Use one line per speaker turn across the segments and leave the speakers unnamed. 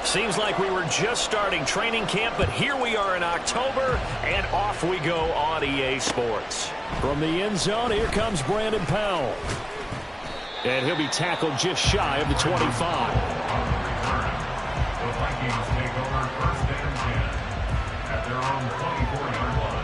Seems like we were just starting training camp, but here we are in October, and off we go on EA Sports.
From the end zone, here comes Brandon Powell. And he'll be tackled just shy of the 25.
The Vikings take over first and 10 at their own 24-yard line.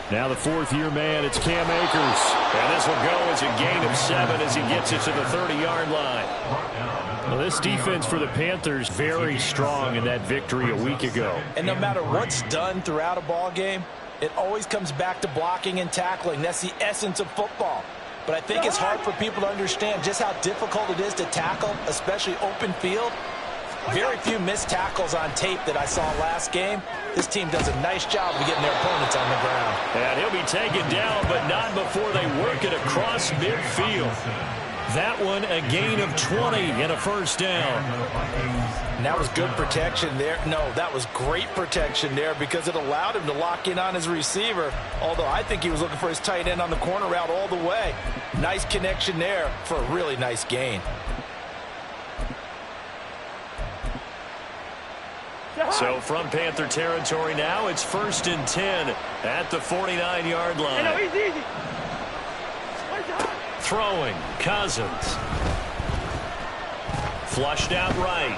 Now the fourth-year man, it's Cam Akers.
And this will go as a gain of 7 as he gets it to the 30-yard line.
Well, this defense for the Panthers very strong in that victory a week ago.
And no matter what's done throughout a ball game, it always comes back to blocking and tackling. That's the essence of football. But I think it's hard for people to understand just how difficult it is to tackle, especially open field. Very few missed tackles on tape that I saw last game. This team does a nice job of getting their opponents on the ground.
And he'll be taken down, but not before they work it across midfield.
That one a gain of 20 and a first down.
And that was good protection there. No, that was great protection there because it allowed him to lock in on his receiver. Although I think he was looking for his tight end on the corner route all the way. Nice connection there for a really nice gain.
So from Panther territory now, it's 1st and 10 at the 49-yard line. Throwing, Cousins. Flushed out right.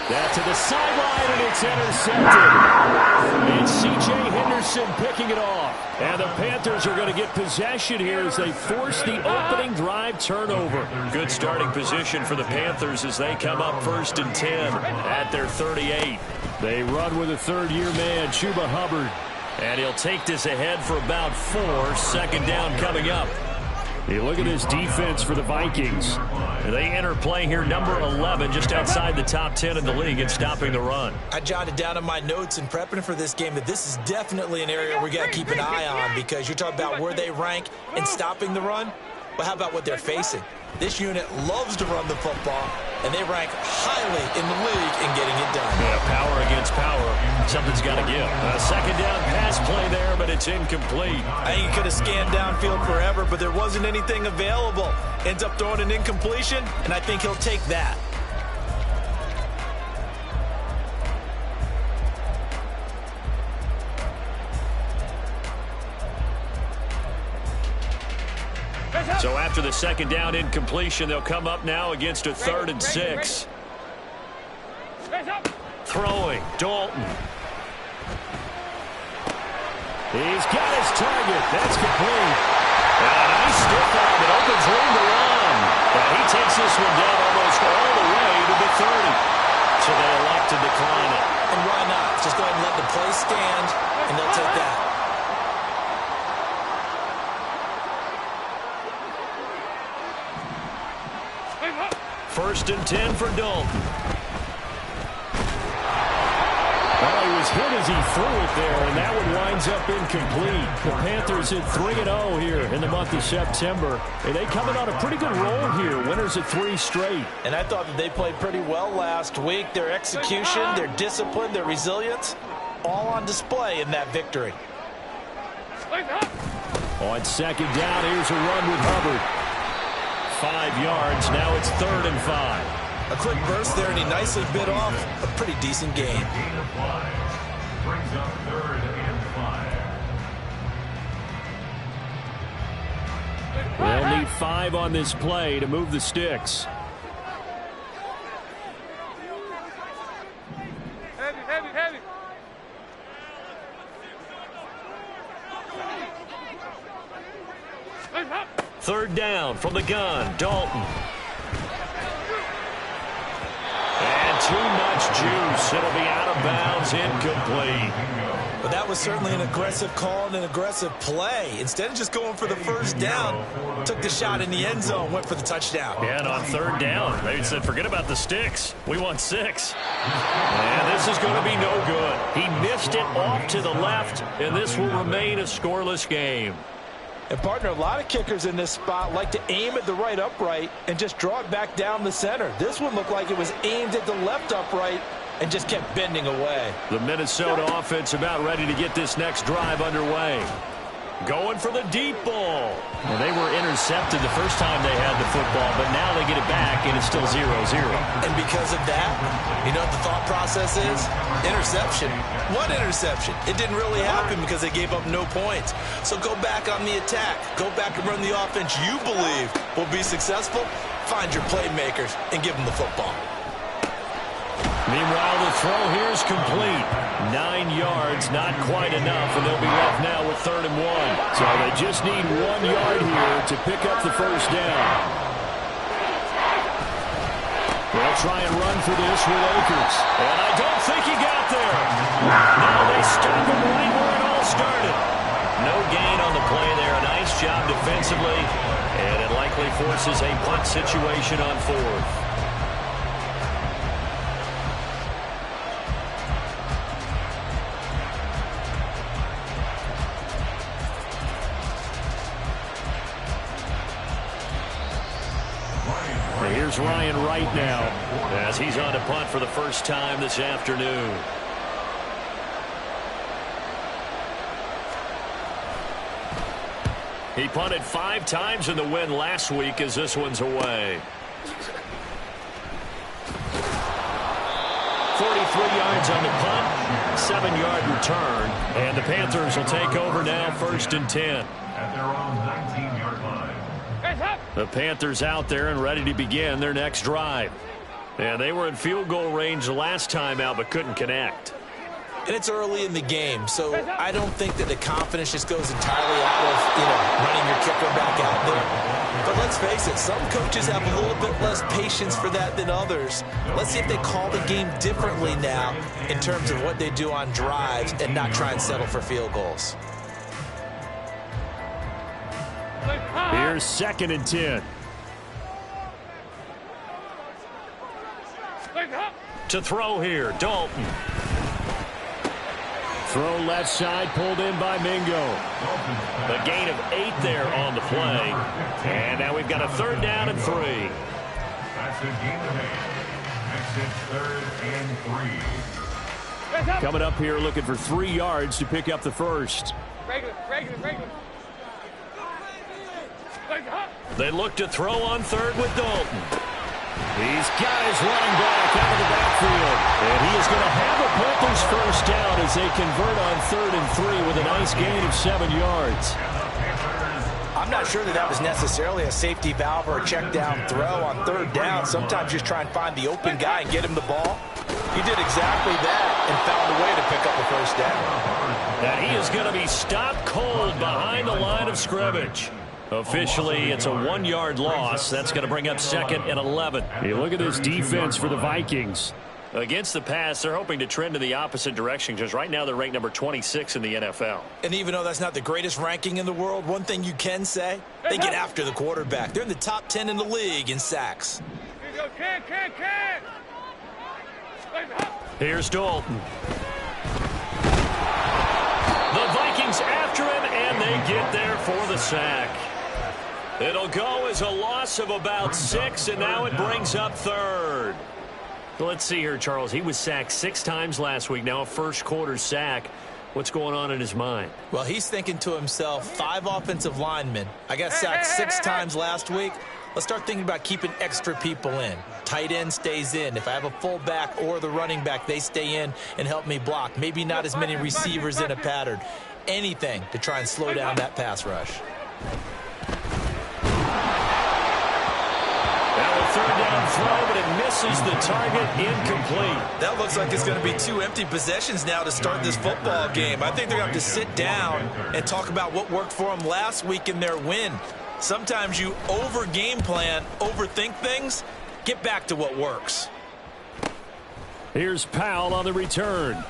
That to the sideline, and it's intercepted. It's C.J. Henderson picking it off. And the Panthers are going to get possession here as they force the opening drive turnover. Good starting position for the Panthers as they come up 1st and 10 at their 38.
They run with a third-year man, Chuba Hubbard.
And he'll take this ahead for about 4. Second down coming up.
You look at this defense for the Vikings.
They enter play here, number 11, just outside the top 10 in the league in stopping the run.
I jotted down in my notes in prepping for this game that this is definitely an area we got to keep an eye on because you're talking about where they rank in stopping the run. But how about what they're facing? This unit loves to run the football, and they rank highly in the league in getting it done.
Yeah, power against power. Something's got to give. A second down pass play there, but it's incomplete.
I think he could have scanned downfield forever, but there wasn't anything available. Ends up throwing an incompletion, and I think he'll take that.
So after the second down incompletion, they'll come up now against a 3rd and 6. Throwing, Dalton.
He's got his target. That's complete.
And a nice stiff arm that opens room to run. And he takes this one down almost all the way to the 30. So they elect to decline it.
And why not? Just go ahead and let the play stand, and they'll take that.
1st and 10 for Dalton.
Well, he was hit as he threw it there, and that one winds up incomplete. The Panthers at 3-0 here in the month of September. And they coming on a pretty good roll here. Winners of 3 straight.
And I thought that they played pretty well last week. Their execution, their discipline, their resilience, all on display in that victory.
On second down, here's a run with Hubbard.
5 yards. Now it's 3rd and 5.
A quick burst there, and he nicely bit off a pretty decent gain.
Gain of 5 brings up 3rd and 5.
They'll need 5 on this play to move the sticks.
Heavy.
3rd down from the gun. Dalton. And too much juice. It'll be out of bounds, incomplete.
But that was certainly an aggressive call and an aggressive play. Instead of just going for the first down, took the shot in the end zone, went for the touchdown.
Yeah, and on 3rd down, they said, forget about the sticks. We want 6. And this is going to be no good. He missed it off to the left, and this will remain a scoreless game.
And, partner, a lot of kickers in this spot like to aim at the right upright and just draw it back down the center. This one looked like it was aimed at the left upright and just kept bending away.
The Minnesota offense about ready to get this next drive underway. Going for the deep ball.
Well, they were intercepted the first time they had the football, but now they get it back, and it's still 0-0.
And because of that, you know what the thought process is? Interception. What interception? It didn't really happen because they gave up no points. So go back on the attack. Go back and run the offense you believe will be successful. Find your playmakers and give them the football.
Meanwhile, the throw here is complete. 9 yards, not quite enough, and they'll be left now with 3rd and 1. So they just need 1 yard here to pick up the first down. They'll try and run for this with Akers. And I don't think he got there. Now they stop him right where it all started.
No gain on the play there. A nice job defensively, and it likely forces a punt situation on 4th.
Here's Ryan Wright now as he's on to punt for the first time this afternoon. He punted 5 times in the win last week as this one's away. 43 yards on the punt, 7-yard return, and the Panthers will take over now 1st and 10.
At their own 19-yard line.
The Panthers out there and ready to begin their next drive. And they were in field goal range the last time out but couldn't connect.
And it's early in the game, so I don't think that the confidence just goes entirely out of, running your kicker back out there. But let's face it, some coaches have a little bit less patience for that than others. Let's see if they call the game differently now in terms of what they do on drives and not try and settle for field goals.
Here's 2nd and 10. To throw here, Dalton. Throw left side, pulled in by Mingo. A gain of 8 there on the play. And now we've got a 3rd down and 3.
That's a gain of 8. Makes it 3rd and 3.
Coming up here looking for 3 yards to pick up the first.
Regular.
They look to throw on 3rd with Dalton. He's got his running back out of the backfield. And he is going to have a Panthers first down as they convert on 3rd and 3 with a nice gain of 7 yards.
I'm not sure that was necessarily a safety valve or a check down throw on 3rd down. Sometimes just try and find the open guy and get him the ball. He did exactly that and found a way to pick up the first down.
And he is going to be stopped cold behind the line of scrimmage. Officially, it's a 1-yard loss. That's going to bring up 2nd and 11. Hey, look at this defense for the Vikings. Against the pass, they're hoping to trend in the opposite direction because right now they're ranked number 26 in the NFL.
And even though that's not the greatest ranking in the world, one thing you can say, they get after the quarterback. They're in the top 10 in the league in sacks.
Here's Dalton. The Vikings after him, and they get there for the sack. It'll go as a loss of about 6, and now it brings up 3rd. Let's see here, Charles. He was sacked 6 times last week. Now a first-quarter sack. What's going on in his mind?
Well, he's thinking to himself, 5 offensive linemen. I got sacked 6 times last week. Let's start thinking about keeping extra people in. Tight end stays in. If I have a fullback or the running back, they stay in and help me block. Maybe not as many receivers in a pattern. Anything to try and slow down that pass rush.
Third down throw, but it misses the target, incomplete.
That looks like it's going to be 2 empty possessions now to start this football game. I think they're going to have to sit down and talk about what worked for them last week in their win. Sometimes you over-game plan, overthink things. Get back to what works.
Here's Powell on the return.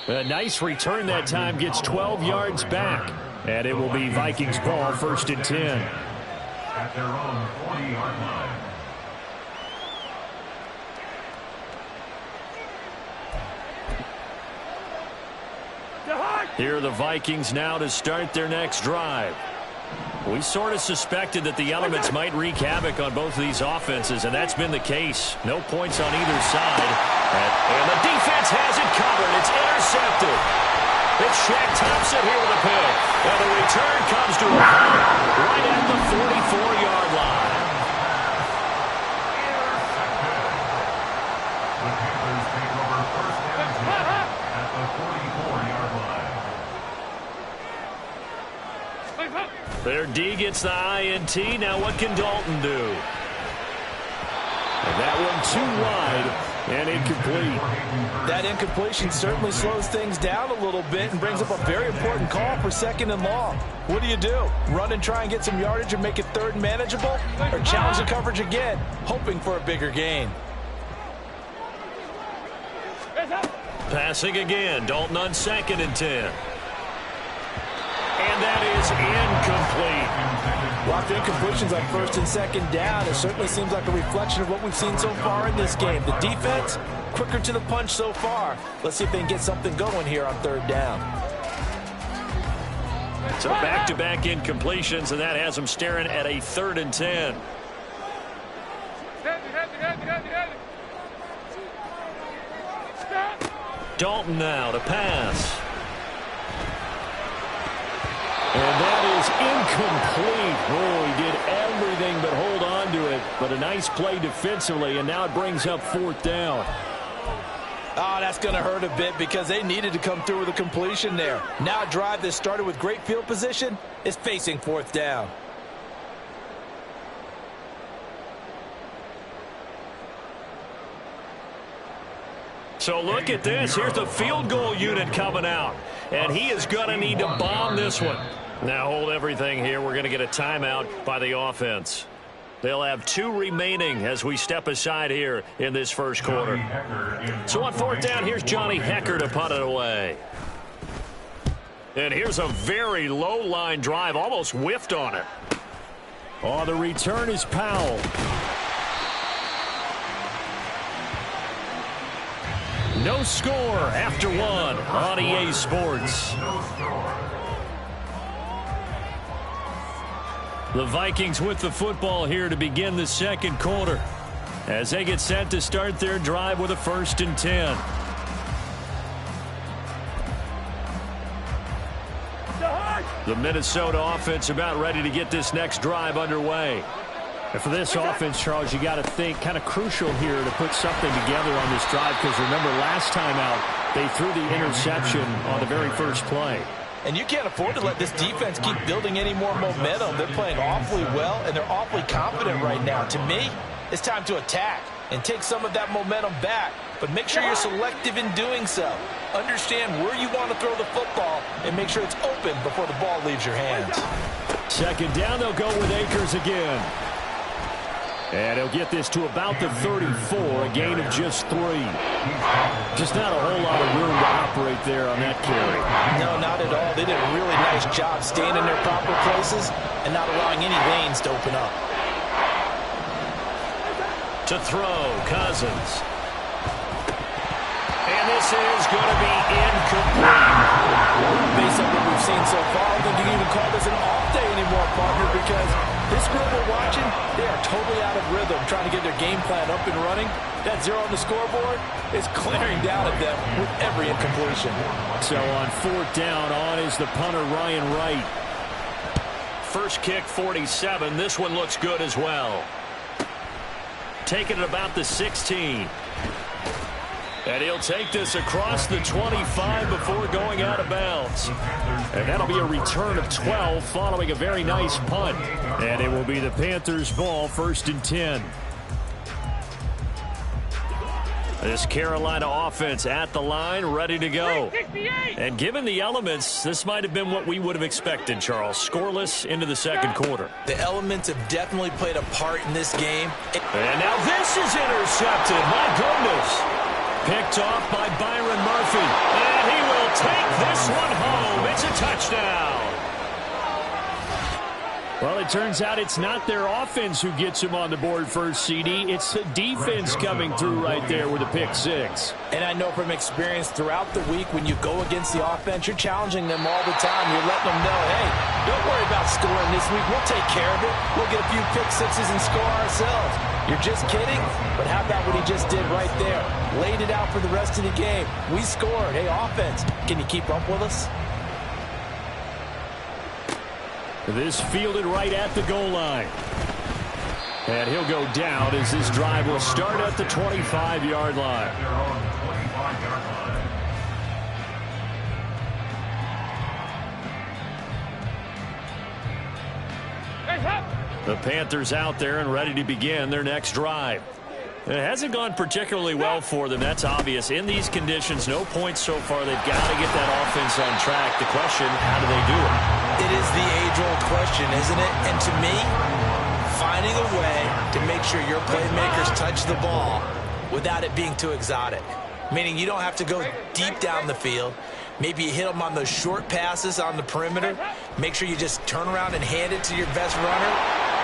A nice return that time, gets 12 yards back. And it will be Vikings ball, 1st and 10.
At their own 40-yard line.
Here are the Vikings now to start their next drive. We sort of suspected that the elements might wreak havoc on both of these offenses, and that's been the case. No points on either side. And the defense has it covered. It's intercepted. It's Shaq Thompson here with a pick. And the return comes to a halt right at the 44-yard line.
The Panthers take over first down at the 44-yard line.
Their D gets the INT. Now what can Dalton do? And that one too wide and incomplete.
That incompletion certainly slows things down a little bit and brings up a very important call for 2nd and long. What do you do? Run and try and get some yardage and make it 3rd and manageable? Or challenge the coverage again, hoping for a bigger gain?
Passing again. Dalton on 2nd and 10. And that is incomplete.
Locked incompletions on 1st and 2nd down. It certainly seems like a reflection of what we've seen so far in this game. The defense, quicker to the punch so far. Let's see if they can get something going here on 3rd down.
So back-to-back incompletions, and that has them staring at a 3rd and 10. Dalton now to pass. And that is incomplete. Oh, he did everything but hold on to it. But a nice play defensively, and now it brings up 4th down.
Oh, that's going to hurt a bit because they needed to come through with a completion there. Now a drive that started with great field position is facing 4th down.
So look at this. Here's the field goal unit coming out. And he is going to need to bomb this one. Now hold everything here. We're going to get a timeout by the offense. They'll have 2 remaining as we step aside here in this first quarter. So on 4th down, here's Johnny Hecker to punt it away. And here's a very low line drive, almost whiffed on it. Oh, the return is Powell. No score after 1 on EA Sports. The Vikings with the football here to begin the second quarter as they get set to start their drive with a 1st and 10. The Minnesota offense about ready to get this next drive underway. And for this offense, Charles, you got to think kind of crucial here to put something together on this drive because remember last time out they threw the interception on the very first play.
And you can't afford to let this defense keep building any more momentum. They're playing awfully well, and they're awfully confident right now. To me, it's time to attack and take some of that momentum back. But make sure you're selective in doing so. Understand where you want to throw the football and make sure it's open before the ball leaves your hands.
2nd down, they'll go with Akers again. And he'll get this to about the 34, a gain of just 3. Just not a whole lot of room to operate there on that carry.
No, not at all. They did a really nice job staying in their proper places and not allowing any lanes to open up.
To throw, Cousins. And this is going to be incomplete.
Based on what we've seen so far, I don't think you can even call this an off day anymore, partner, because this group we're watching, they are totally out of rhythm, trying to get their game plan up and running. That 0 on the scoreboard is glaring down at them with every incompletion.
So on 4th down, on is the punter, Ryan Wright. First kick, 47. This one looks good as well. Taking it about the 16. And he'll take this across the 25 before going out of bounds. And that'll be a return of 12 following a very nice punt. And it will be the Panthers' ball, 1st and 10. This Carolina offense at the line, ready to go. And given the elements, this might have been what we would have expected, Charles. Scoreless into the second quarter.
The elements have definitely played a part in this game.
And now this is intercepted. My goodness. Picked off by Byron Murphy. And he will take this one home. It's a touchdown. Well, it turns out it's not their offense who gets him on the board first, CD. It's the defense coming through right there with a pick six.
And I know from experience throughout the week, when you go against the offense, you're challenging them all the time. You're letting them know, hey, don't worry about scoring this week. We'll take care of it. We'll get a few pick sixes and score ourselves. You're just kidding? But how about what he just did right there? Laid it out for the rest of the game. We scored. Hey, offense, can you keep up with us?
This fielded right at the goal line. And he'll go down as this drive will start at the 25-yard line. The Panthers out there and ready to begin their next drive. It hasn't gone particularly well for them. That's obvious. In these conditions, no points so far. They've got to get that offense on track. The question, how do they do it?
It is the age-old question, isn't it? And to me, finding a way to make sure your playmakers touch the ball without it being too exotic. Meaning you don't have to go deep down the field. Maybe you hit them on those short passes on the perimeter. Make sure you just turn around and hand it to your best runner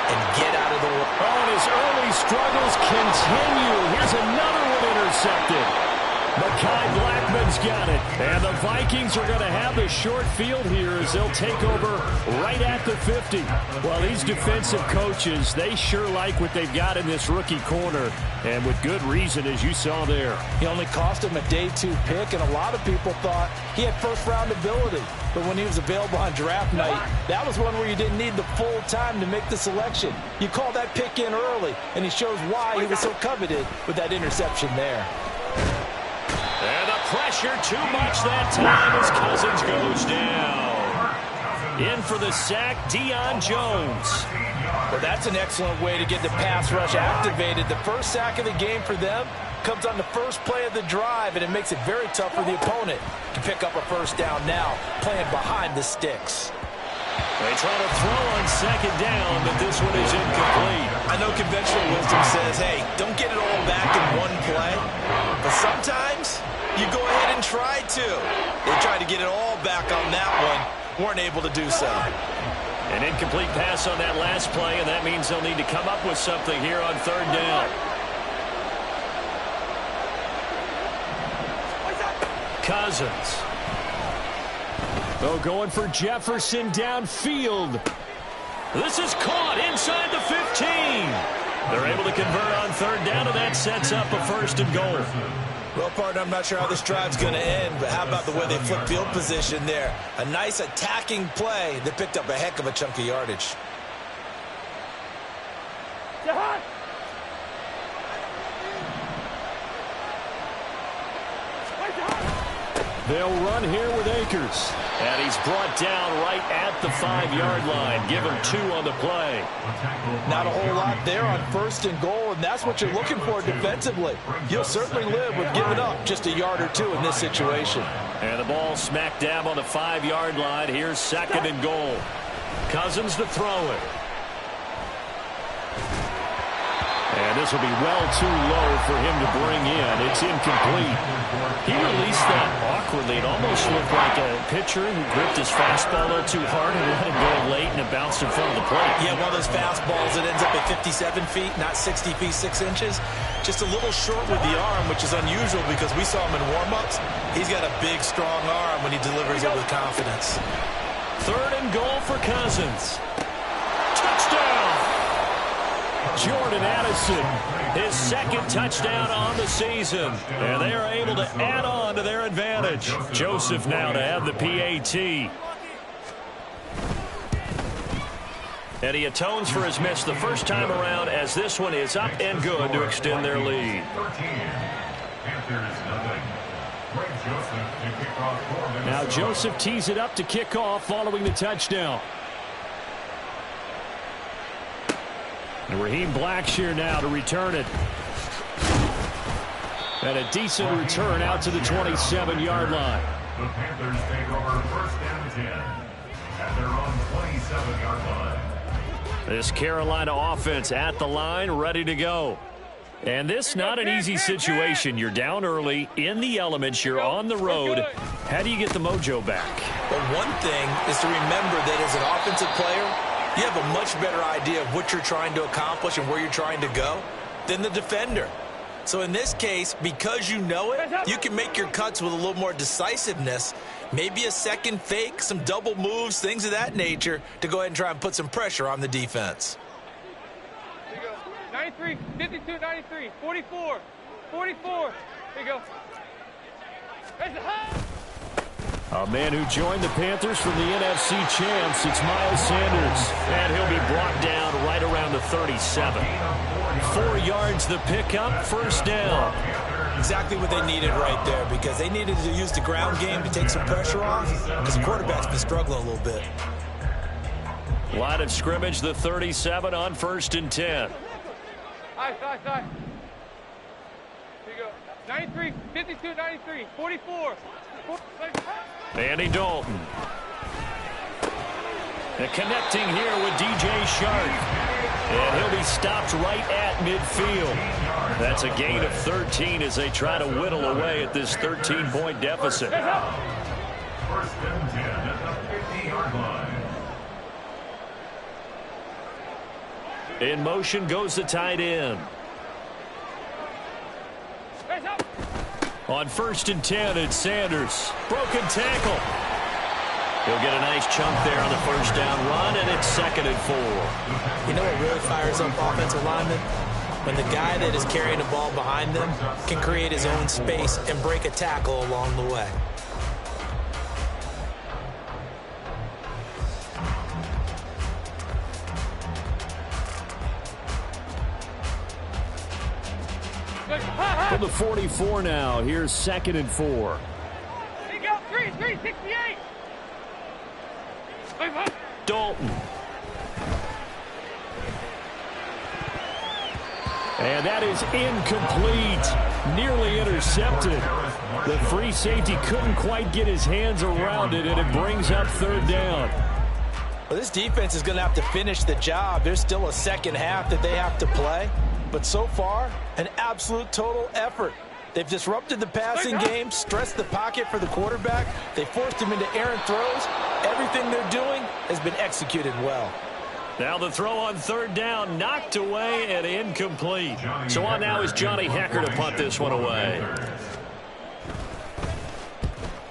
and get out of the way.
Oh, and his early struggles continue. Here's another one intercepted. Mekhi Blackman's got it. And the Vikings are going to have the short field here as they'll take over right at the 50. Well, these defensive coaches, they sure like what they've got in this rookie corner. And with good reason, as you saw there.
He only cost him a day 2 pick, and a lot of people thought he had first-round ability. But when he was available on draft night, that was one where you didn't need the full time to make the selection. You call that pick in early, and he shows why he was so coveted with that interception there.
And the pressure too much that time as Cousins goes down. In for the sack, Deion Jones.
Well, that's an excellent way to get the pass rush activated. The first sack of the game for them comes on the first play of the drive, and it makes it very tough for the opponent to pick up a first down now, playing behind the sticks.
They try to throw on second down, but this one is incomplete.
I know conventional wisdom says, hey, don't get it all back in one play. But sometimes you go ahead and try to. They tried to get it all back on that one, weren't able to do so.
An incomplete pass on that last play, and that means they'll need to come up with something here on third down. Cousins. Oh, going for Jefferson downfield. This is caught inside the 15. They're able to convert on third down, and that sets up a first and goal.
Well, partner, I'm not sure how this drive's going to end, but how about the way they flip field position there? A nice attacking play that picked up a heck of a chunk of yardage.
They'll run here with Akers. And he's brought down right at the 5-yard line. Give him 2 on the play.
Not a whole lot there on first and goal, and that's what you're looking for defensively. You'll certainly live with giving up just a yard or 2 in this situation.
And the ball smack dab on the 5-yard line. Here's second and goal. Cousins to throw it. And this will be well too low for him to bring in. It's incomplete. He released that awkwardly. It almost looked like a pitcher who gripped his fastball a little too hard and let it go late, and it bounced in front of the plate.
Yeah, one of those fastballs that ends up at 57 feet, not 60 feet, 6 inches. Just a little short with the arm, which is unusual because we saw him in warm-ups. He's got a big, strong arm when he delivers it with confidence.
Third and goal for Cousins. Touchdown! Jordan Addison, his second touchdown on the season. And they are able to add on to their advantage. Joseph now to have the PAT. And he atones for his miss the first time around as this one is up and good to extend their lead. Now Joseph tees it up to kick off following the touchdown. And Raheem Blackshear now to return it. And a decent return out to the 27-yard line.
The Panthers take over first and 10 at their own 27-yard line.
This Carolina offense at the line, ready to go. And this not an easy situation. You're down early, in the elements, you're on the road. How do you get the mojo back?
Well, one thing is to remember that as an offensive player, You have a much better idea of what you're trying to accomplish and where you're trying to go than the defender. So in this case, because you know it, you can make your cuts with a little more decisiveness, maybe a second fake, some double moves, things of that nature, to go ahead and try and put some pressure on the defense.
There you go. 93, 52, 93, 44, 44. There you go. There's a high.
A man who joined the Panthers from the NFC champs, it's Miles Sanders. And he'll be brought down right around the 37. 4 yards the pickup, first down.
Exactly what they needed right there, because they needed to use the ground game to take some pressure off, because the quarterback's been struggling a little bit.
Line of scrimmage, the 37 on 1st and 10.
Side. There you go. 93, 52, 93, 44.
Andy Dalton. And connecting here with DJ Shark. And he'll be stopped right at midfield. That's a gain of 13 as they try to whittle away at this 13-point deficit.
1st and 10 at the 50-yard line.
In motion goes the tight end. On 1st and 10, it's Sanders. Broken tackle. He'll get a nice chunk there on the first down run, and it's 2nd and 4.
You know what really fires up offensive linemen? When the guy that is carrying the ball behind them can create his own space and break a tackle along the way.
From the 44 now, here's 2nd and 4.
There you go. 368.
Dalton. And that is incomplete. Nearly intercepted. The free safety couldn't quite get his hands around it, and it brings up 3rd down.
Well, this defense is going to have to finish the job. There's still a second half that they have to play. But so far, an absolute total effort. They've disrupted the passing game, stressed the pocket for the quarterback. They forced him into errant throws. Everything they're doing has been executed well.
Now the throw on 3rd down, knocked away and incomplete. So on now is Johnny Hecker to punt this one away.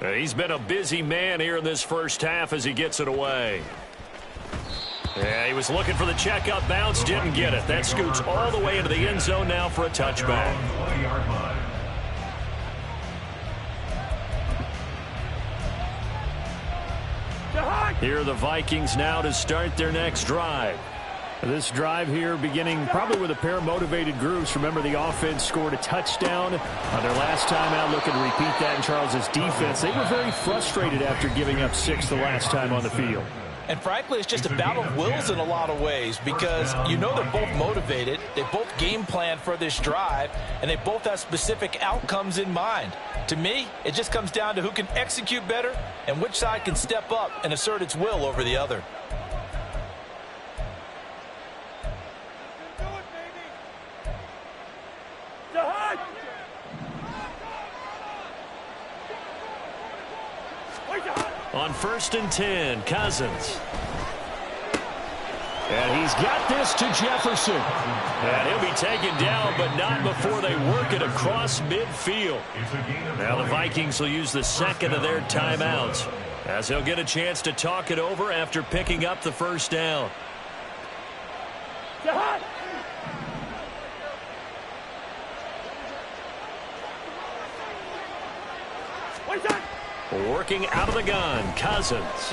And he's been a busy man here in this first half as he gets it away. Yeah, he was looking for the checkup bounce, didn't get it. That scoots all the way into the end zone now for a touchback. Here are the Vikings now to start their next drive. This drive here beginning probably with a pair of motivated groups. Remember, the offense scored a touchdown on their last time out. Looking to repeat that in Charles's defense. They were very frustrated after giving up 6 the last time on the field.
And frankly, it's just a battle of wills in a lot of ways, because you know they're both motivated, they both game plan for this drive, and they both have specific outcomes in mind. To me, it just comes down to who can execute better and which side can step up and assert its will over the other.
On 1st and 10, Cousins. And he's got this to Jefferson. And he'll be taken down, but not before they work it across midfield. Now the Vikings will use the 2nd of their timeouts, as they'll get a chance to talk it over after picking up the first down. Working out of the gun, Cousins.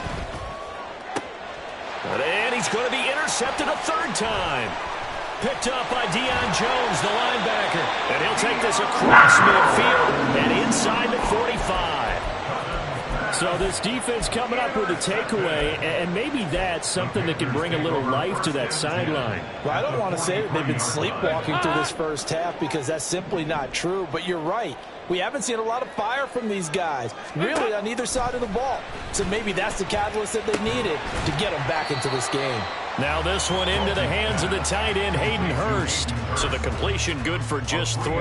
And he's going to be intercepted a 3rd time. Picked up by Deion Jones, the linebacker. And he'll take this across midfield and inside the 45. So this defense coming up with a takeaway, and maybe that's something that can bring a little life to that sideline.
Well, I don't want to say that they've been sleepwalking through this first half, because that's simply not true. But you're right. We haven't seen a lot of fire from these guys, really, on either side of the ball. So maybe that's the catalyst that they needed to get them back into this game.
Now this one into the hands of the tight end, Hayden Hurst. So the completion good for just 3.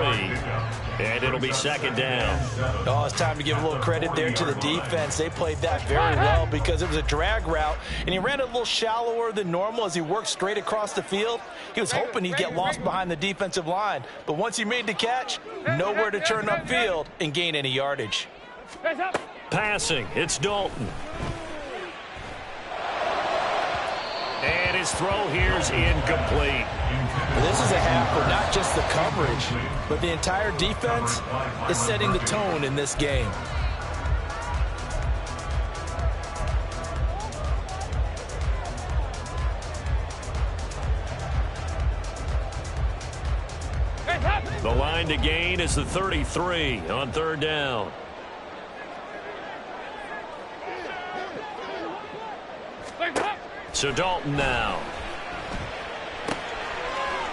And it'll be second down.
Oh, it's time to give a little credit there to the defense. They played that very well because it was a drag route, and he ran it a little shallower than normal as he worked straight across the field. He was hoping he'd get lost behind the defensive line, but once he made the catch, nowhere to turn upfield and gain any yardage.
Passing, it's Dalton. And his throw here's incomplete.
This is a half where not just the coverage, but the entire defense is setting the tone in this game.
The line to gain is the 33 on third down. So Dalton now.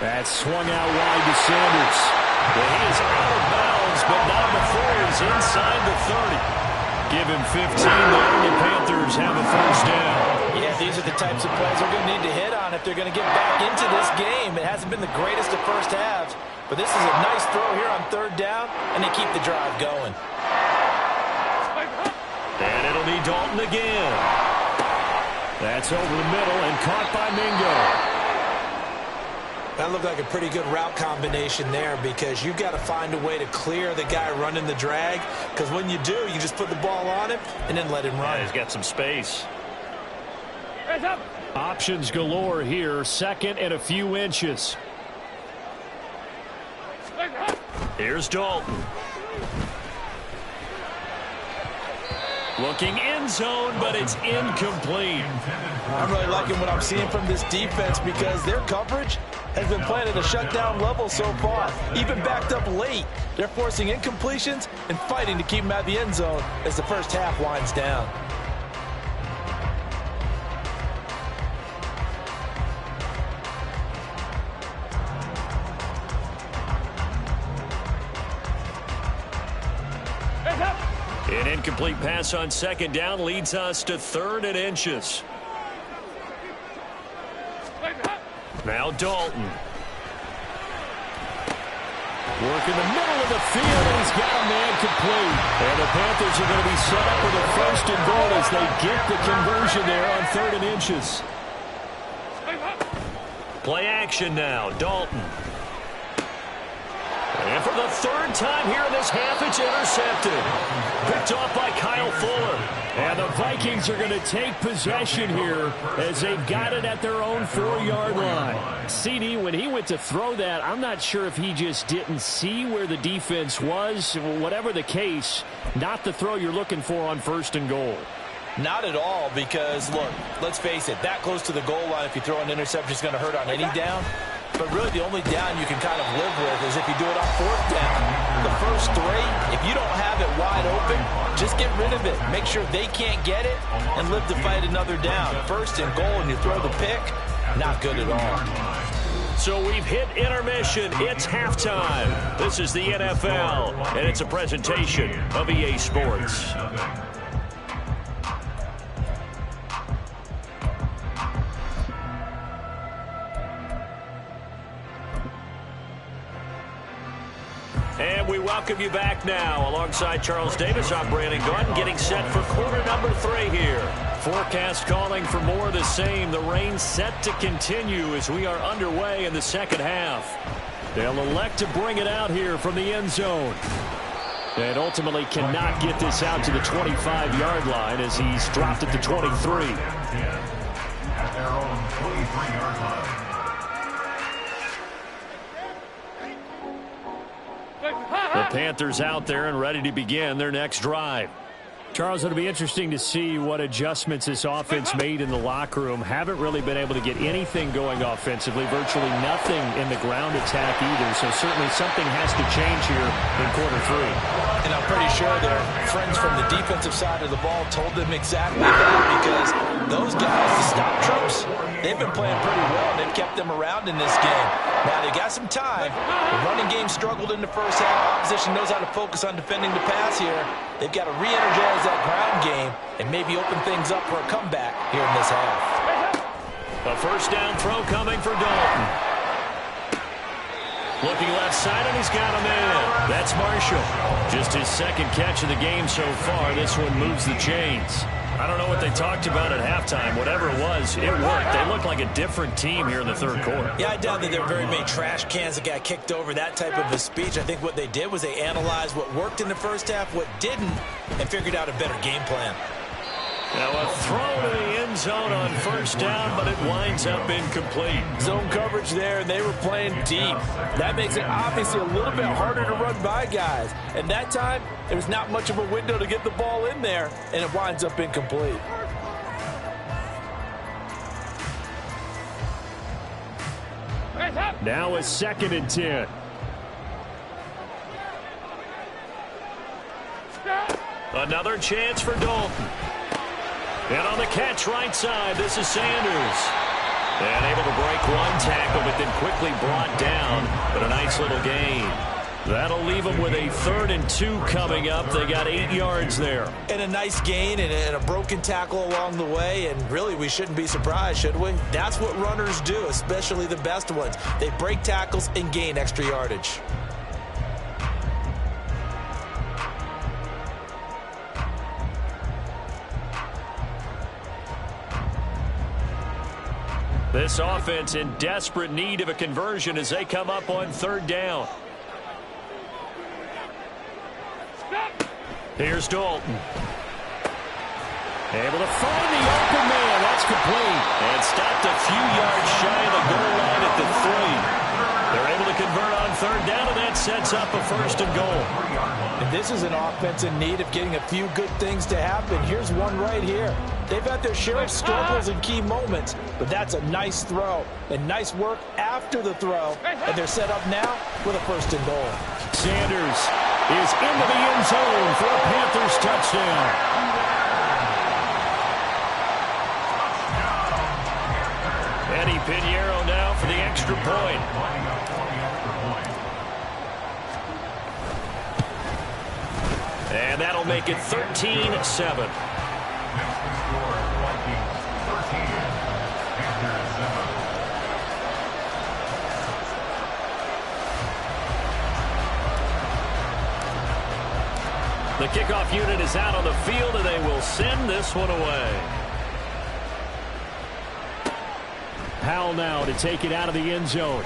That swung out wide to Sanders.
Well, he is out of bounds, but not before he's inside the 30. Give him 15 there, and the Panthers have a first down.
Yeah, these are the types of plays they're going to need to hit on if they're going to get back into this game. It hasn't been the greatest of first halves, but this is a nice throw here on third down, and they keep the drive going.
And it'll be Dalton again.
That's over the middle and caught by Mingo.
That looked like a pretty good route combination there because you've got to find a way to clear the guy running the drag, because when you do, you just put the ball on him and then let him run.
Yeah, he's got some space.
Options galore here, second and a few inches.
Here's Dalton. Looking end zone, but it's incomplete.
I'm really liking what I'm seeing from this defense because their coverage has been playing at a shutdown level so far. Even backed up late, they're forcing incompletions and fighting to keep them out of the end zone as the first half winds down.
An incomplete pass on second down leads us to third and inches. Now Dalton.
Working the middle of the field, and he's got a man complete.
And the Panthers are going to be set up with a first and goal as they get the conversion there on third and inches. Play action now, Dalton. And for the third time here in this half, it's intercepted. Picked off by Kyle Fuller.
And the Vikings are going to take possession here as they've got it at their own 4-yard line. CD, when he went to throw that, I'm not sure if he just didn't see where the defense was. Whatever the case, not the throw you're looking for on first and goal.
Not at all, because, look, let's face it, that close to the goal line, if you throw an interception, is going to hurt on any down. But really, the only down you can kind of live with is if you do it on fourth down. The first three, if you don't have it wide open, just get rid of it. Make sure they can't get it and live to fight another down. First and goal, and you throw the pick, not good at all.
So we've hit intermission. It's halftime. This is the NFL, and it's a presentation of EA Sports. And we welcome you back now. Alongside Charles Davis, I'm Brandon Gordon, getting set for quarter number 3 here. Forecast calling for more of the same. The rain set to continue as we are underway in the second half. They'll elect to bring it out here from the end zone. And ultimately cannot get this out to the 25-yard line as he's dropped at the 23.
At their own 23-yard line.
The Panthers out there and ready to begin their next drive.
Charles, it'll be interesting to see what adjustments this offense made in the locker room. Haven't really been able to get anything going offensively, virtually nothing in the ground attack either. So certainly something has to change here in quarter 3.
And I'm pretty sure their friends from the defensive side of the ball told them exactly that, because those guys, the stop troops, they've been playing pretty well. They've kept them around in this game. Now, they got some time. The running game struggled in the first half. Opposition knows how to focus on defending the pass here. They've got to re-energize that ground game and maybe open things up for a comeback here in this half.
A first down throw coming for Dalton. Looking left side, and he's got him in. That's Marshall. Just his second catch of the game so far. This one moves the chains. I don't know what they talked about at halftime. Whatever it was, it worked. They look like a different team here in the third quarter.
Yeah, I doubt that there were very many trash cans that got kicked over, that type of a speech. I think what they did was they analyzed what worked in the first half, what didn't, and figured out a better game plan.
Now a throw to the end zone on first down, but it winds up incomplete.
Zone coverage there, and they were playing deep. That makes it obviously a little bit harder to run by guys. And that time, there was not much of a window to get the ball in there, and it winds up incomplete.
Now a 2nd and 10. Another chance for Dalton. And on the catch right side, this is Sanders. And able to break one tackle, but then quickly brought down. But a nice little gain. That'll leave them with a 3rd and 2 coming up. They got 8 yards there.
And a nice gain and a broken tackle along the way. And really, we shouldn't be surprised, should we? That's what runners do, especially the best ones. They break tackles and gain extra yardage.
This offense in desperate need of a conversion as they come up on 3rd down. Here's Dalton. Able to find the open man. That's complete. And stopped a few yards shy of the goal line at the 3. They're able to convert on 3rd down, and that sets up a 1st and goal.
And this is an offense in need of getting a few good things to happen. Here's one right here. They've had their share of struggles in key moments, but that's a nice throw and nice work after the throw. And they're set up now with a 1st and goal.
Sanders is into the end zone for a Panthers touchdown. Eddie Pinheiro now for the extra point. And that'll make it 13-7. The kickoff unit is out on the field, and they will send this one away. Powell now to take it out of the end zone.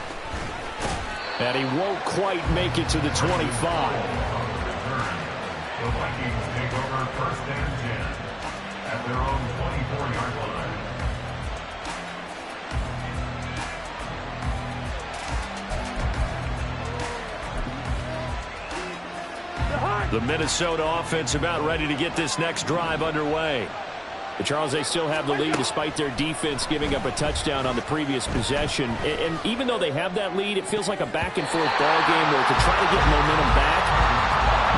And he won't quite make it to the 25.
The Vikings take over 1st and 10 at their own 24-yard line.
The Minnesota offense about ready to get this next drive underway. But Charles, they still have the lead despite their defense giving up a touchdown on the previous possession. And even though they have that lead, it feels like a back-and-forth ball game where to try to get momentum back,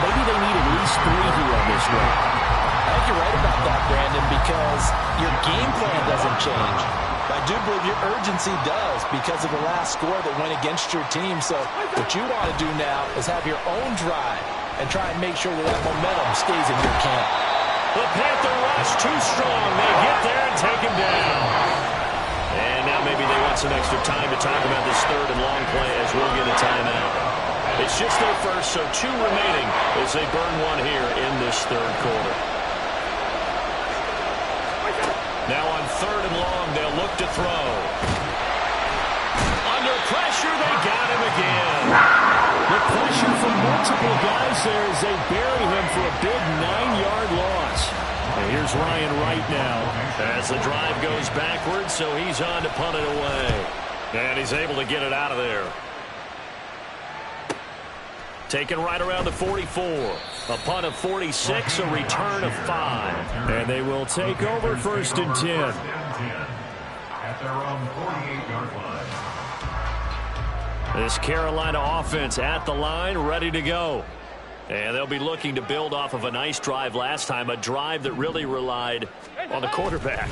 maybe they need at least 3 here on this one.
I think you're right about that, Brandon, because your game plan doesn't change. I do believe your urgency does because of the last score that went against your team. So what you want to do now is have your own drive and try and make sure that that momentum stays in your camp.
The Panther rush too strong. They get there and take him down. And now maybe they want some extra time to talk about this 3rd and long play as we'll get a timeout. It's just their first, so 2 remaining as they burn one here in this 3rd quarter. Now on 3rd and long, they'll look to throw. Under pressure, they got him again. The pressure from multiple guys there as they bury him for a big 9-yard loss. And here's Ryan Wright now as the drive goes backwards, so he's on to punt it away. And he's able to get it out of there. Taken right around the 44. A punt of 46, a return of 5. And they will take over 1st and 10.
At their own 48-yard line.
This Carolina offense at the line, ready to go. And they'll be looking to build off of a nice drive last time, a drive that really relied on the quarterback.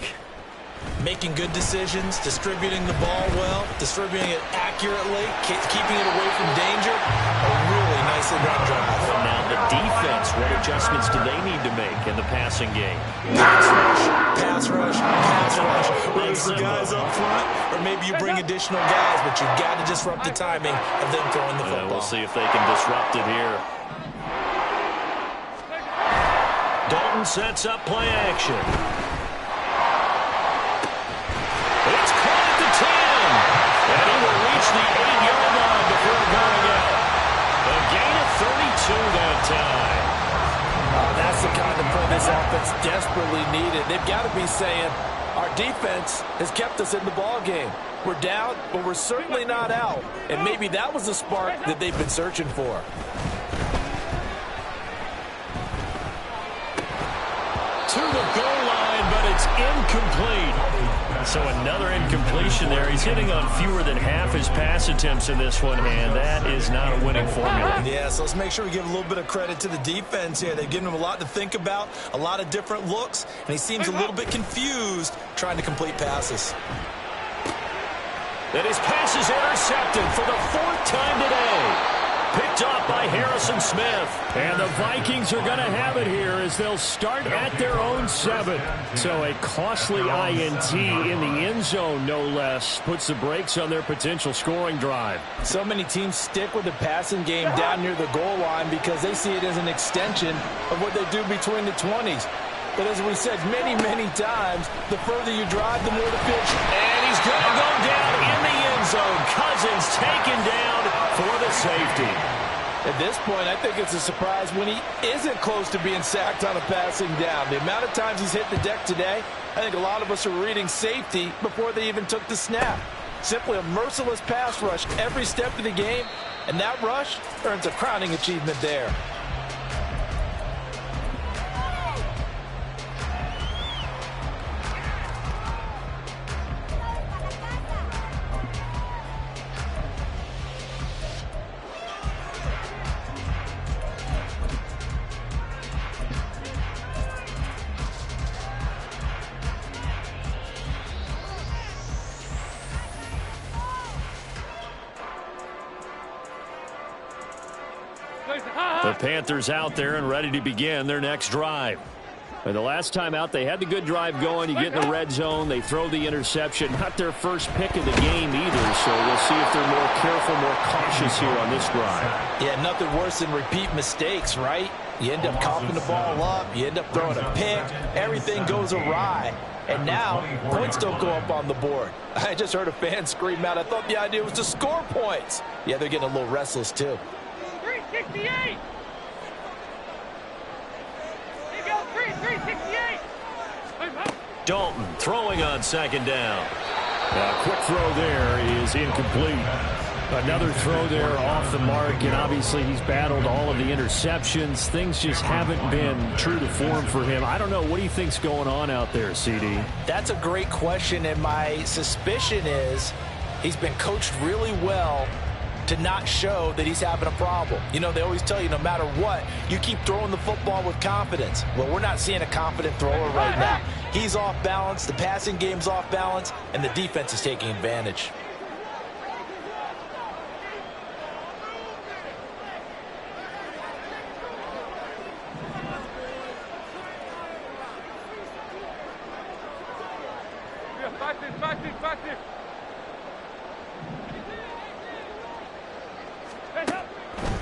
Making good decisions, distributing the ball well, distributing it accurately, keeping it away from danger. A really nicely run drive.
And now the defense, what adjustments do they need to make in the passing game?
Pass rush, pass rush, pass rush. Whether it's the guys up front or maybe you bring additional guys, but you've got to disrupt the timing of them throwing the football.
We'll see if they can disrupt it here. Dalton sets up play action. It's caught at the 10. And he will reach the 8-yard line before going out. A gain of 32 that time.
That's the kind of play this offense desperately needed. They've got to be saying, our defense has kept us in the ball game. We're down, but we're certainly not out. And maybe that was the spark that they've been searching for.
To the goal line, but it's incomplete. So another incompletion there. He's hitting on fewer than half his pass attempts in this one, and that is not a winning formula.
Yeah, so let's make sure we give a little bit of credit to the defense here. They've given him a lot to think about, a lot of different looks, and he seems a little bit confused trying to complete passes.
And his pass is intercepted for the 4th time today. Picked off by Harrison Smith. And the Vikings are going to have it here as they'll start at their own 7. So a costly INT in the end zone, no less, puts the brakes on their potential scoring drive.
So many teams stick with the passing game down near the goal line because they see it as an extension of what they do between the 20s. But as we said many, many times, the further you drive, the more the field.
And he's going to go down in the end zone. Cousins taken down for the safety.
At this point, I think it's a surprise when he isn't close to being sacked on a passing down. The amount of times he's hit the deck today, I think a lot of us are reading safety before they even took the snap. Simply a merciless pass rush every step of the game, and that rush earns a crowning achievement there.
The Panthers out there and ready to begin their next drive. And the last time out, they had the good drive going. You get in the red zone, they throw the interception. Not their first pick of the game either, so we'll see if they're more careful, more cautious here on this drive.
Yeah, nothing worse than repeat mistakes, right? You end up coughing the ball up, you end up throwing a pick, everything goes awry. And now, points don't go up on the board. I just heard a fan scream out, I thought the idea was to score points. Yeah, they're getting a little restless too.
368! 368!
Dalton throwing on 2nd down. A quick throw there is incomplete. Another throw there off the mark, and obviously he's battled all of the interceptions. Things just haven't been true to form for him. I don't know. What do you think's going on out there, CD?
That's a great question, and my suspicion is he's been coached really well to not show that he's having a problem. You know, they always tell you no matter what, you keep throwing the football with confidence. Well, we're not seeing a confident thrower right now. He's off balance, the passing game's off balance, and the defense is taking advantage.
Back this.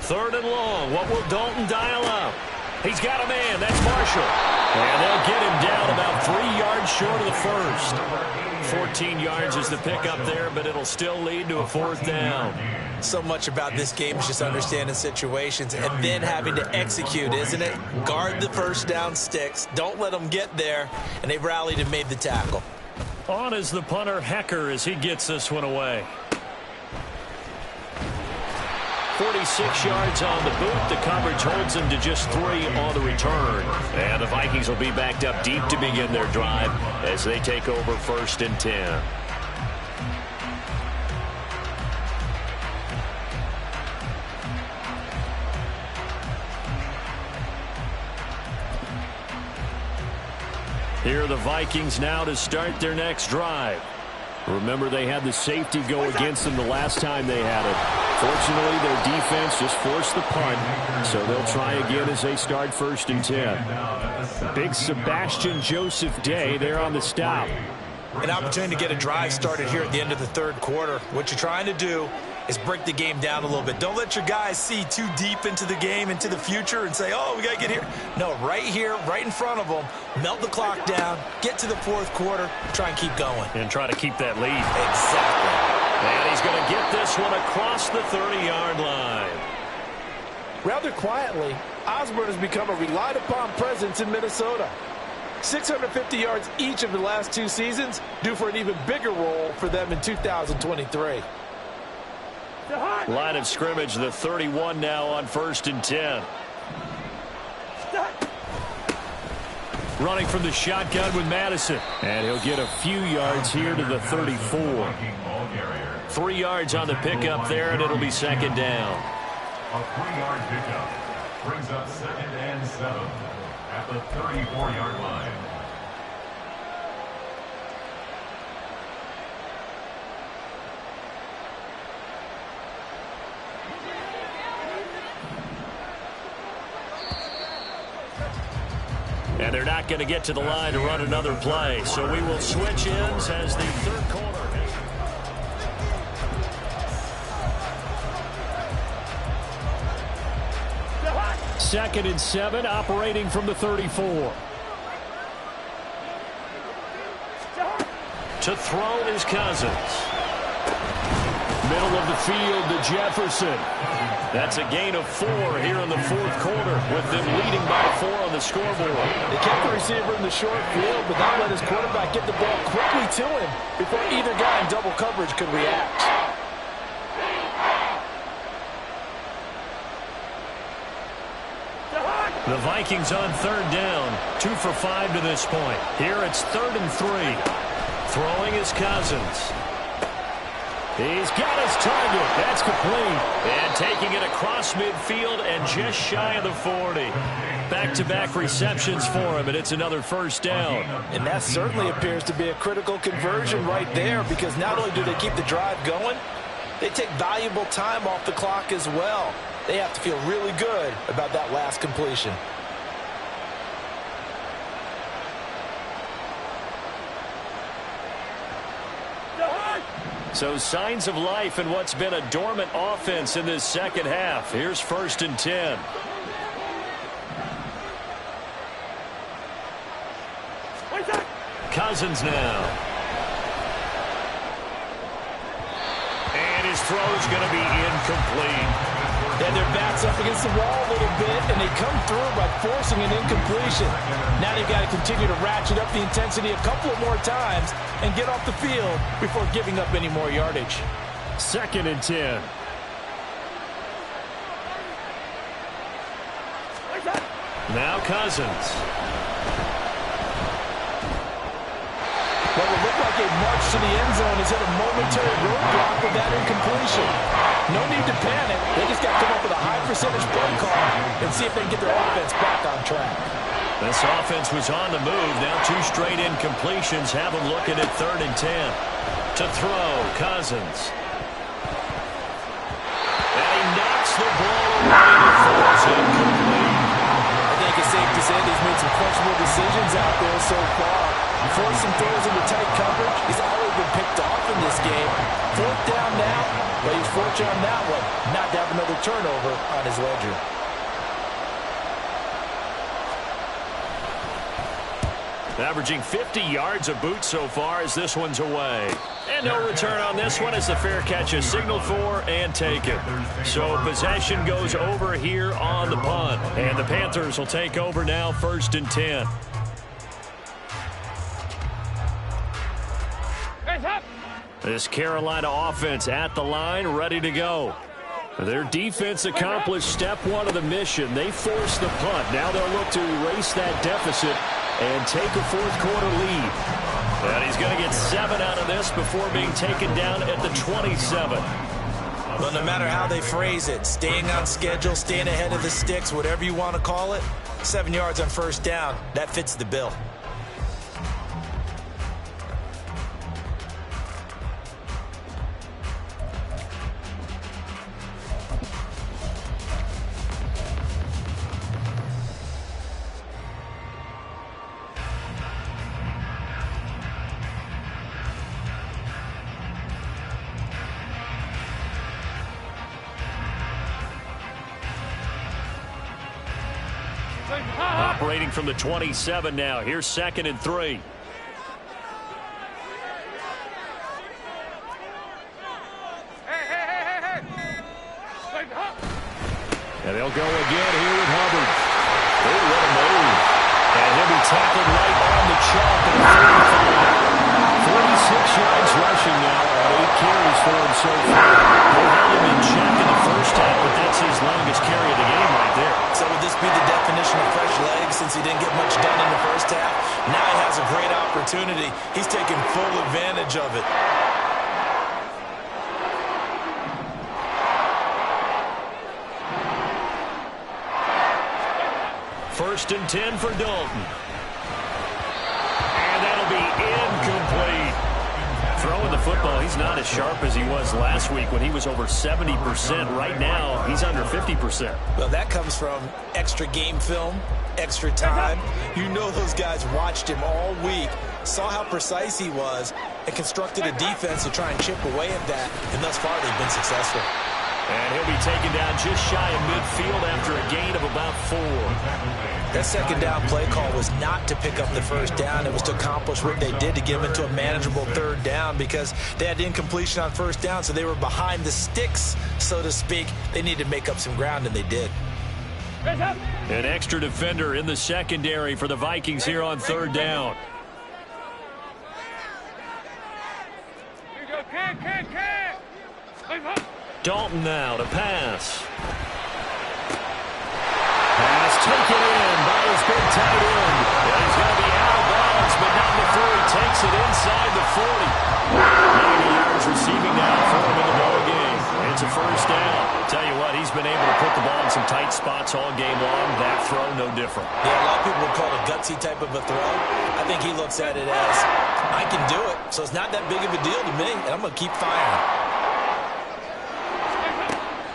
3rd and long. What will Dalton dial up? He's got a man. That's Marshall. And they'll get him down about 3 yards short of the first. 14 yards is the pickup there, but it'll still lead to a 4th down.
So much about this game is just understanding situations and then having to execute, isn't it? Guard the first down sticks. Don't let them get there. And they've rallied and made the tackle.
On is the punter, Hecker, as he gets this one away. 46 yards on the boot. The coverage holds him to just 3 on the return. And the Vikings will be backed up deep to begin their drive as they take over 1st and 10. Here are the Vikings now to start their next drive. Remember, they had the safety go against them the last time they had it. Fortunately, their defense just forced the punt, so they'll try again as they start 1st and 10. Big Sebastian Joseph Day there on the stop.
An opportunity to get a drive started here at the end of the 3rd quarter. What you're trying to do is break the game down a little bit. Don't let your guys see too deep into the game, into the future, and say, oh, we got to get here. No, right here, right in front of them, melt the clock down, get to the 4th quarter, try and keep going.
And try to keep that lead.
Exactly.
And he's going to get this one across the 30-yard line.
Rather quietly, Osborne has become a relied-upon presence in Minnesota. 650 yards each of the last 2 seasons, due for an even bigger role for them in 2023.
Line of scrimmage, the 31 now on 1st and 10. Running from the shotgun with Madison. And he'll get a few yards here to the 34. 3 yards on the pickup there, and it'll be 2nd down.
A 3-yard pickup brings up 2nd and 7 at the 34-yard line.
And they're not going to get to the line to run another play. So we will switch ends as the 3rd quarter. 2nd and 7, operating from the 34. To throw is Cousins. Middle of the field to Jefferson. That's a gain of 4 here in the 4th quarter, with them leading by 4 on the scoreboard.
They kept the receiver in the short field, but not let his quarterback get the ball quickly to him before either guy in double coverage could react.
The Vikings on 3rd down, 2 for 5 to this point. Here it's 3rd and 3. Throwing is Cousins. He's got his target. That's complete. And taking it across midfield and just shy of the 40. Back-to-back receptions for him, and it's another 1st down.
And that certainly appears to be a critical conversion right there, because not only do they keep the drive going, they take valuable time off the clock as well. They have to feel really good about that last completion.
So signs of life in what's been a dormant offense in this 2nd half. Here's 1st and 10. Cousins now. And his throw's going to be incomplete.
And their backs up against the wall a little bit, and they come through by forcing an incompletion. Now they've got to continue to ratchet up the intensity a couple of more times and get off the field before giving up any more yardage.
2nd and 10. Now Cousins.
What will look like a march to the end zone is hit a momentary roadblock with that incompletion. No need to panic. They just got to come up with a high percentage play call and see if they can get their offense back on track.
This offense was on the move. Now 2 straight incompletions have them looking at 3rd and 10. To throw, Cousins. And he knocks the ball away and it falls incomplete.
I think it's safe to say he's made some questionable decisions out there so far. Forcing throws into tight coverage. He's always been picked off in this game. 4th down now, but he's fortunate on that one not to have another turnover on his ledger.
Averaging 50 yards a boot so far as this one's away. And no return on this one as the fair catch is signaled for and taken. So possession goes over here on the punt. And the Panthers will take over now 1st and 10. This Carolina offense at the line, ready to go. Their defense accomplished step 1 of the mission. They forced the punt. Now they'll look to erase that deficit and take a 4th quarter lead. And he's going to get 7 out of this before being taken down at the 27.
Well, no matter how they phrase it, staying on schedule, staying ahead of the sticks, whatever you want to call it, 7 yards on 1st down, that fits the bill.
operating from the 27 now. Here's 2nd and 3. And they'll go again here with Hubbard. Oh, what a move. And he'll be tackled right on the chalk at 45. 46 yards rushing now on 8 carries for him so far. They held him in check in the first half, but that's his longest carry of the game right there.
So would this be the definition of fresh legs since he didn't get much done in the first half? Now he has a great opportunity. He's taking full advantage of it.
First and 10 for Dalton. And that'll be incomplete. Throwing the football, he's not as sharp as he was last week when he was over 70%. Right now, he's under 50%.
Well, that comes from extra game film, extra time. You know those guys watched him all week, saw how precise he was, and constructed a defense to try and chip away at that. And thus far, they've been successful.
And he'll be taken down just shy of midfield after a gain of about 4.
That second down play call was not to pick up the first down. It was to accomplish what they did to get them into a manageable third down because they had incompletion on first down, so they were behind the sticks, so to speak. They needed to make up some ground, and they did.
An extra defender in the secondary for the Vikings here on third down.
Here you go, Ken.
Dalton now to pass. Pass taken in by his big tight end. And he's going to be out of bounds, but not before he takes it inside the 40. 90 yards receiving now for him in the ball game. It's a first down. Tell you what, he's been able to put the ball in some tight spots all game long. That throw, no different.
Yeah, a lot of people would call it a gutsy type of a throw. I think he looks at it as, I can do it, so it's not that big of a deal to me, and I'm going to keep firing.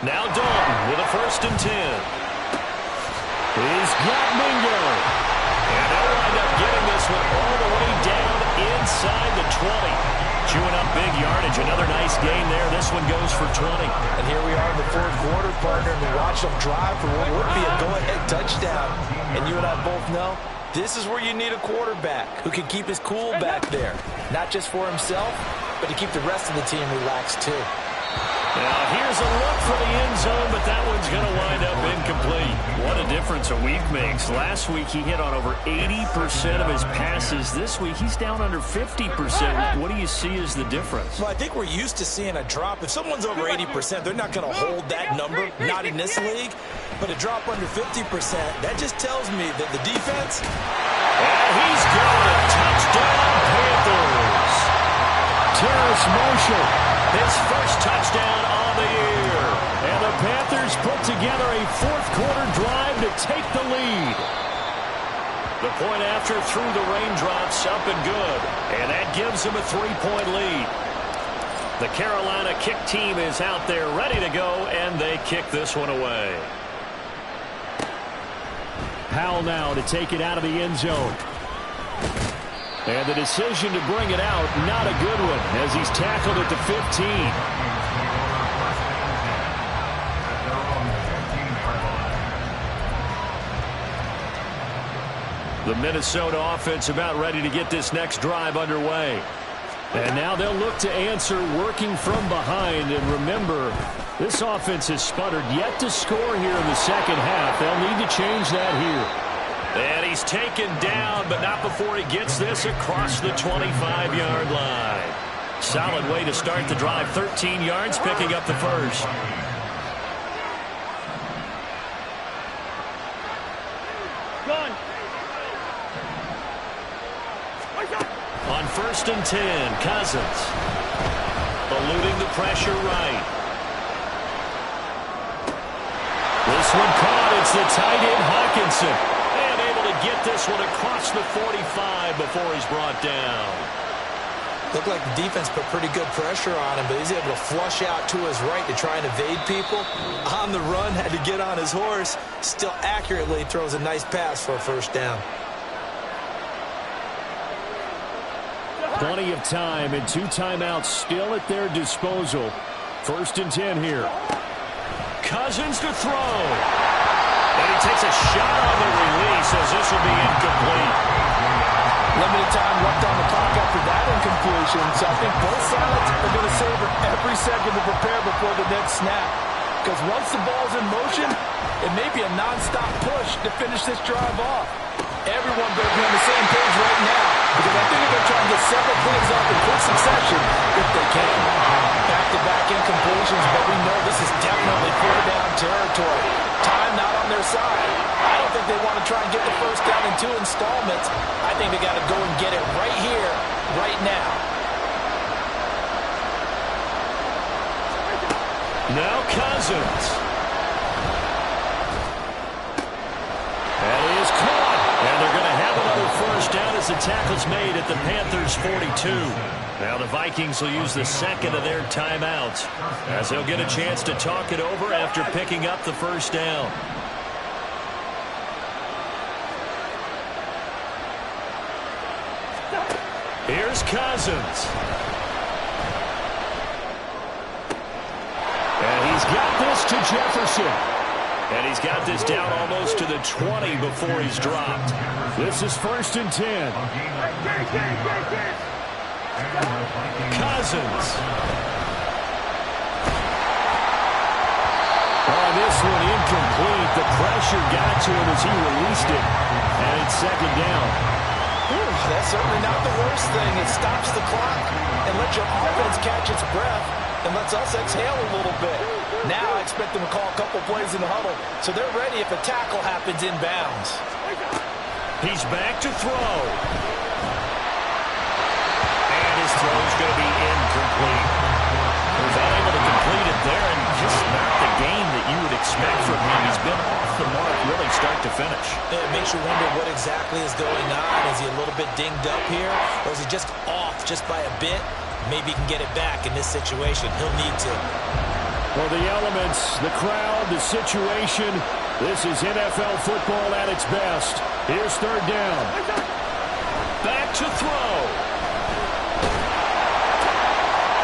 Now Dalton with a first and 10. He's got Mingo. And they'll wind up getting this one all the way down inside the 20. Chewing up big yardage. Another nice gain there. This one goes for 20.
And here we are in the fourth quarter, partner, and we watch them drive for what would be a go-ahead touchdown. And you and I both know this is where you need a quarterback who can keep his cool back there. Not just for himself, but to keep the rest of the team relaxed too.
Now, here's a look for the end zone, but that one's going to wind up incomplete. What a difference a week makes. Last week, he hit on over 80% of his passes. This week, he's down under 50%. What do you see as the difference?
Well, I think we're used to seeing a drop. If someone's over 80%, they're not going to hold that number, not in this league. But a drop under 50%, that just tells me that the defense...
And he's got it. Touchdown, Panthers. Terrace Marshall, his first touchdown on the year. And the Panthers put together a fourth-quarter drive to take the lead. The point after through the raindrops, up and good. And that gives them a 3-point lead. The Carolina kick team is out there ready to go, and they kick this one away. Powell now to take it out of the end zone. And the decision to bring it out, not a good one, as he's tackled at the 15. The Minnesota offense about ready to get this next drive underway. And now they'll look to answer working from behind. And remember, this offense has sputtered yet to score here in the second half. They'll need to change that here. And he's taken down, but not before he gets this across the 25-yard line. Solid way to start the drive. 13 yards, picking up the first.
Gone.
On first and 10, Cousins. Eluding the pressure right. This one caught. It's the tight end, Hawkinson. And able to get this one across the 45 before he's brought down.
Looked like the defense put pretty good pressure on him, but he's able to flush out to his right to try and evade people. On the run, had to get on his horse. Still accurately throws a nice pass for a first down.
Plenty of time and 2 timeouts still at their disposal. First and 10 here. Cousins to throw. And he takes a shot on the release as this will be incomplete.
Limited time left on the clock after that incompletion, so I think both sides are going to savor every second to prepare before the next snap. Because once the ball's in motion, it may be a non-stop push to finish this drive off. Everyone better be on the same page right now, because I think they're trying to get several plays off in quick succession if they can. Back-to-back incompletions, but we know this is definitely four-down territory. Time not on their side. I don't think they want to try and get the first down in 2 installments. I think they got to go and get it right here, right now.
Now Cousins. That is caught. And they're going to have another first down as the tackle's made at the Panthers' 42. Now the Vikings will use the second of their timeouts as they'll get a chance to talk it over after picking up the first down. Here's Cousins. And he's got this to Jefferson. And he's got this down almost to the 20 before he's dropped. This is 1st and 10. Cousins. Oh, this one incomplete. The pressure got to him as he released it. And it's 2nd down.
Whew, that's certainly not the worst thing. It stops the clock and lets your offense catch its breath and lets us exhale a little bit. Now I expect them to call a couple plays in the huddle, so they're ready if a tackle happens inbounds.
He's back to throw. And his throw's going to be incomplete. He was unable to complete it there, and just not the game that you would expect from him. He's been off the mark really start to finish.
It makes you wonder what exactly is going on. Is he a little bit dinged up here, or is he just off just by a bit? Maybe he can get it back in this situation. He'll need to.
Well, the elements, the crowd, the situation, this is NFL football at its best. Here's 3rd down. Back to throw.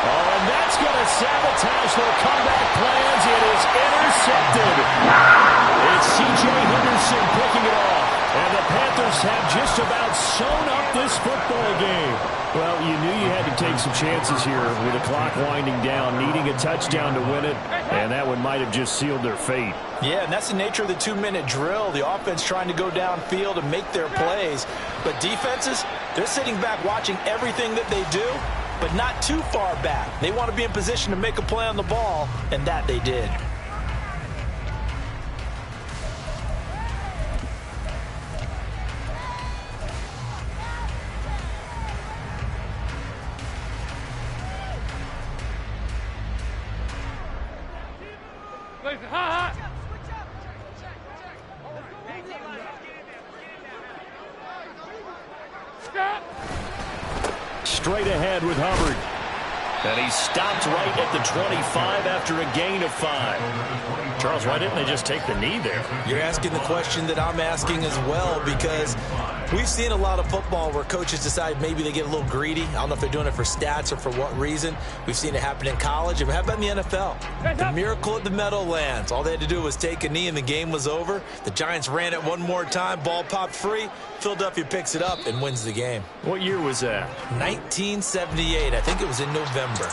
Oh, and that's going to sabotage their comeback plans. It is intercepted. It's C.J. Henderson picking it off. And the Panthers have just about sewn up this football game. Well, you knew you had to take some chances here with the clock winding down, needing a touchdown to win it, and that one might have just sealed their fate.
Yeah, and that's the nature of the 2-minute drill. The offense trying to go downfield and make their plays. But defenses, they're sitting back watching everything that they do, but not too far back. They want to be in position to make a play on the ball, and that they did.
Straight ahead with Hubbard. And he stopped right at the 25 after a gain of 5. Charles, why didn't they just take the knee there?
You're asking the question that I'm asking as well, because we've seen a lot of football where coaches decide maybe they get a little greedy. I don't know if they're doing it for stats or for what reason. We've seen it happen in college. And how about in the NFL? The miracle at the Meadowlands. All they had to do was take a knee and the game was over. The Giants ran it one more time. Ball popped free. Philadelphia picks it up and wins the game.
What year was that?
1978. I think it was in November.